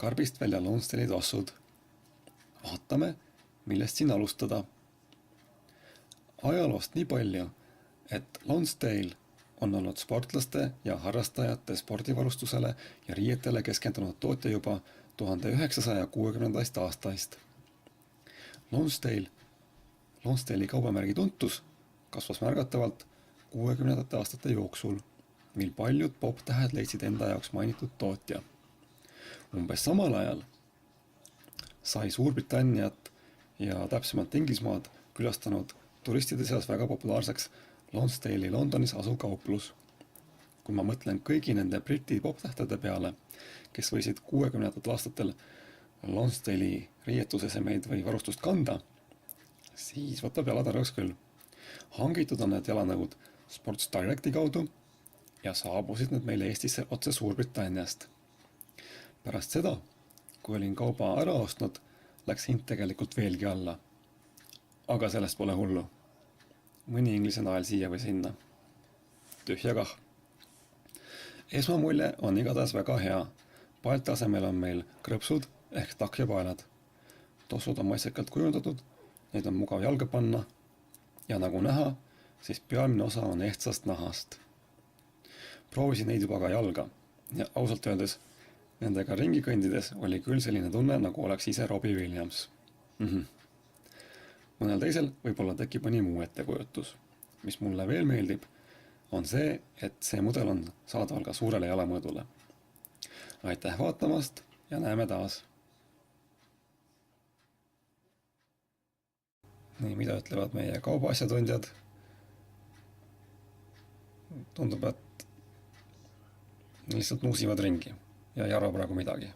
karbist välja Lonsdale'i tossud. Vaatame, millest siin alustada. Ajaloost nii palju, et Lonsdale on olnud sportlaste ja harrastajate spordivarustusele ja riietele keskendunud tootja juba 1960. aastaist. Lonsdale'i kaubamärgi tuntus kasvas märgatavalt 60. aastate jooksul, mil paljud poptähed leidsid enda jaoks mainitud tootja. Umbes samal ajal sai Suurbritanniat ja täpsemalt Inglismaad külastanud turistide seas väga populaarseks Lonsdale'i Londonis asuv kauplus. Kui ma mõtlen kõigi nende briti poptähtede peale, kes võisid 60. aastatel Lonsdale'i riietusesemeid või varustust kanda, siis võtab jalatarjaks küll. Hangitud on need jalanõud Sports Directi kaudu ja saabusid need meile Eestisse otse Suurbritanniast. Pärast seda, kui olin kauba ära ostnud, läks hind tegelikult veelgi alla. Aga sellest pole hullu. Mõni inglise nael siia või sinna. Tühja kah. Esmamulje on igatahes väga hea. Paelte asemel on meil krõpsud ehk takjapaelad. Tossud on maitsekalt kujundatud, neid on mugav jalga panna ja nagu näha, siis pealmine osa on ehtsast nahast. Proovisin neid juba ka jalga ja ausalt öeldes nendega ringi kõndides oli küll selline tunne, nagu oleks ise Robbie Williams. Mõnel teisel võib-olla tekib mõni muu ettekujutus. Mis mulle veel meeldib, on see, et see mudel on saadaval ka suurele jalamõõdule. Aitäh vaatamast ja näeme taas! Nii, mida ütlevad meie kaubaasjatundjad? Tundub, et lihtsalt nuusivad ringi ja ei arva praegu midagi.